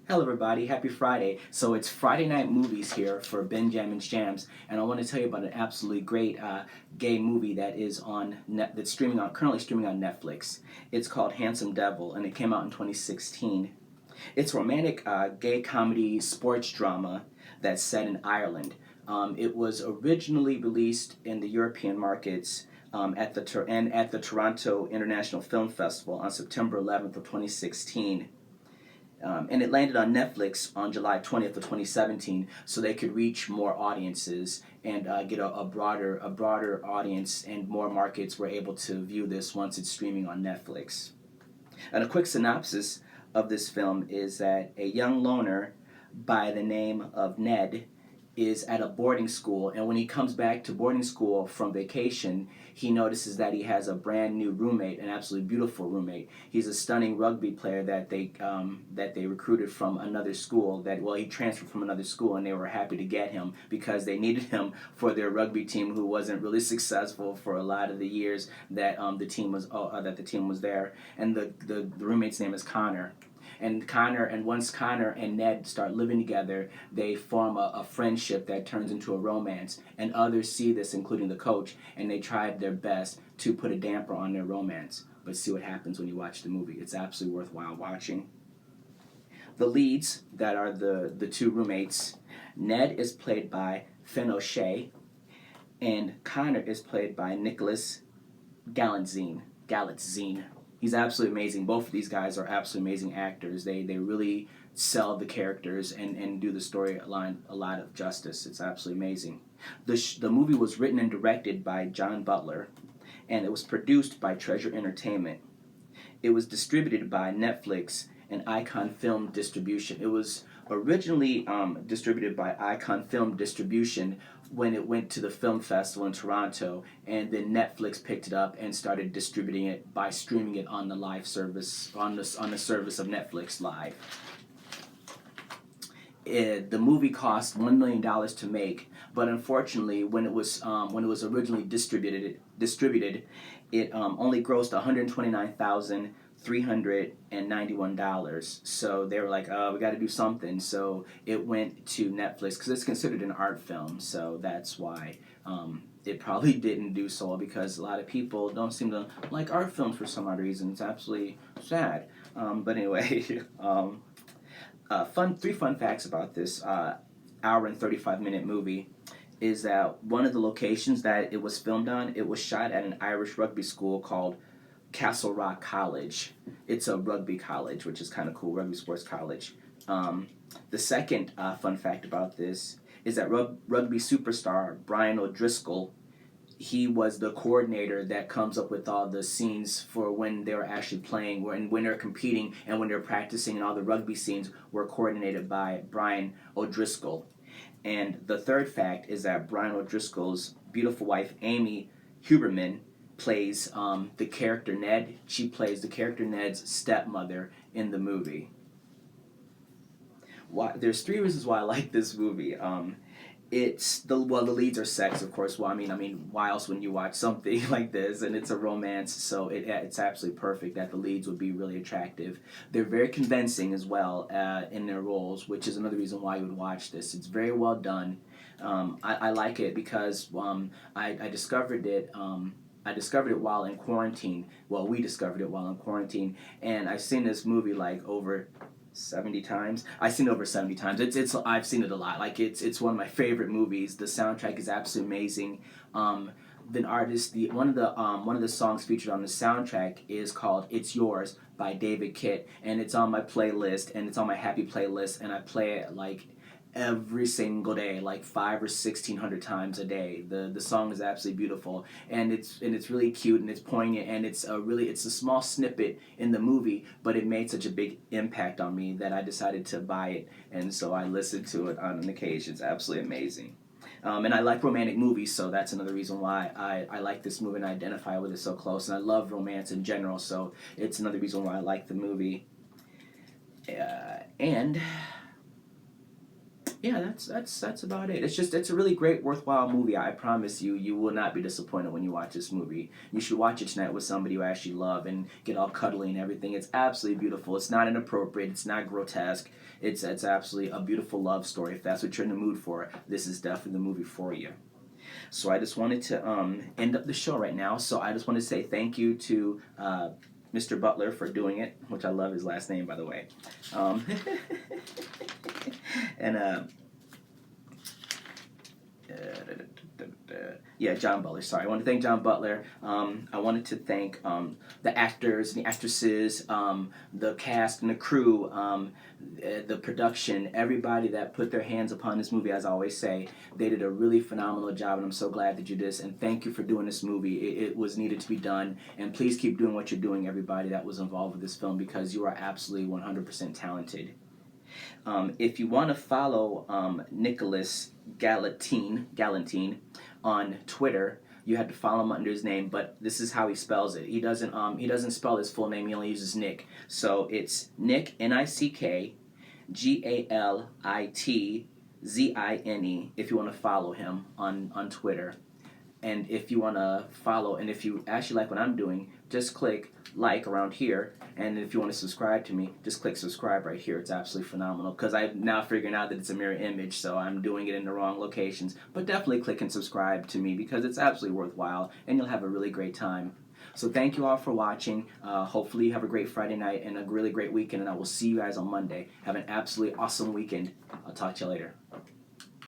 Hello, everybody. Happy Friday. So it's Friday night movies here for Ben Jammin's Jams, and I want to tell you about an absolutely great gay movie that is that's currently streaming on Netflix. It's called Handsome Devil, and it came out in 2016. It's a romantic gay comedy sports drama that's set in Ireland. It was originally released in the European markets at the Toronto International Film Festival on September 11th of 2016. And it landed on Netflix on July 20th of 2017, so they could reach more audiences and get a broader audience, and more markets were able to view this once it's streaming on Netflix. And a quick synopsis of this film is that a young loner by the name of Ned is at a boarding school, and when he comes back to boarding school from vacation, he notices that he has a brand new roommate, an absolutely beautiful roommate. He's a stunning rugby player that they recruited from another school. He transferred from another school, and they were happy to get him because they needed him for their rugby team, who wasn't really successful for a lot of the years that the team was there. And the roommate's name is Connor. And once Connor and Ned start living together, they form a friendship that turns into a romance. And others see this, including the coach, and they tried their best to put a damper on their romance. But see what happens when you watch the movie. It's absolutely worthwhile watching. The leads that are the two roommates, Ned is played by Finn O'Shea, and Connor is played by Nicholas Galitzine. He's absolutely amazing. Both of these guys are absolutely amazing actors. They really sell the characters and do the storyline a lot of justice. It's absolutely amazing. The movie was written and directed by John Butler, and it was produced by Treasure Entertainment. It was distributed by Netflix and Icon Film Distribution. It was originally distributed by Icon Film Distribution when it went to the film festival in Toronto, and then Netflix picked it up and started distributing it by streaming it on the live service on the service of Netflix Live. The movie cost $1 million to make, but unfortunately, when it was originally distributed, it only grossed $129,391. So they were like, "Oh, we got to do something." So it went to Netflix because it's considered an art film. So that's why it probably didn't do so well, because a lot of people don't seem to like art films for some odd reason. It's absolutely sad. But anyway. Three fun facts about this hour and 35-minute movie is that one of the locations that it was filmed on, it was shot at an Irish rugby school called Castle Rock College. It's a rugby college, which is kind of cool, rugby sports college. The second fun fact about this is that rugby superstar Brian O'Driscoll, he was the coordinator that comes up with all the scenes for when they're actually playing, when they're competing, and when they're practicing, and all the rugby scenes were coordinated by Brian O'Driscoll. And the third fact is that Brian O'Driscoll's beautiful wife, Amy Huberman, plays the character Ned. She plays the character Ned's stepmother in the movie. There's three reasons why I like this movie. The leads are sex, of course. Well, why else wouldn't you watch something like this? And it's a romance, so it's absolutely perfect that the leads would be really attractive. They're very convincing as well in their roles, which is another reason why you would watch this. It's very well done. I like it because I discovered it. I discovered it while in quarantine. Well, we discovered it while in quarantine, and I've seen this movie like over 70 times. I've seen it over 70 times. I've seen it a lot. Like it's one of my favorite movies. The soundtrack is absolutely amazing. One of the songs featured on the soundtrack is called "It's Yours" by David Kitt, and it's on my playlist, and it's on my happy playlist, and I play it like every single day, like 500 or 1,600 times a day. The song is absolutely beautiful, and it's really cute, and it's poignant, and it's a small snippet in the movie, but it made such a big impact on me that I decided to buy it, and so I listened to it on an occasion. It's absolutely amazing. And I like romantic movies, so that's another reason why I like this movie and I identify with it so close. And I love romance in general, so it's another reason why I like the movie. And Yeah, that's about it. It's a really great, worthwhile movie. I promise you, you will not be disappointed when you watch this movie. You should watch it tonight with somebody you actually love and get all cuddly and everything. It's absolutely beautiful. It's not inappropriate. It's not grotesque. It's absolutely a beautiful love story. If that's what you're in the mood for, this is definitely the movie for you. So I just wanted to end up the show right now. So I just want to say thank you to Mr. Butler for doing it, which I love his last name, by the way. Um, and yeah, John Butler. Sorry, I want to thank John Butler. I wanted to thank the actors and the actresses, the cast and the crew, the production, everybody that put their hands upon this movie. As I always say, they did a really phenomenal job, and I'm so glad that you did this. And thank you for doing this movie. It was needed to be done, and please keep doing what you're doing, everybody that was involved with this film, because you are absolutely 100% talented. If you want to follow Nicholas Galantine on Twitter, you have to follow him under his name, but this is how he spells it. He doesn't spell his full name. He only uses Nick. So it's Nick NickGalitzine. If you want to follow him on Twitter. And if you want to follow, and if you actually like what I'm doing, just click like around here. And if you want to subscribe to me, just click subscribe right here. It's absolutely phenomenal, because I'm now figuring out that it's a mirror image, so I'm doing it in the wrong locations. But definitely click and subscribe to me, because it's absolutely worthwhile, and you'll have a really great time. So thank you all for watching. Hopefully you have a great Friday night and a really great weekend, and I will see you guys on Monday. Have an absolutely awesome weekend. I'll talk to you later.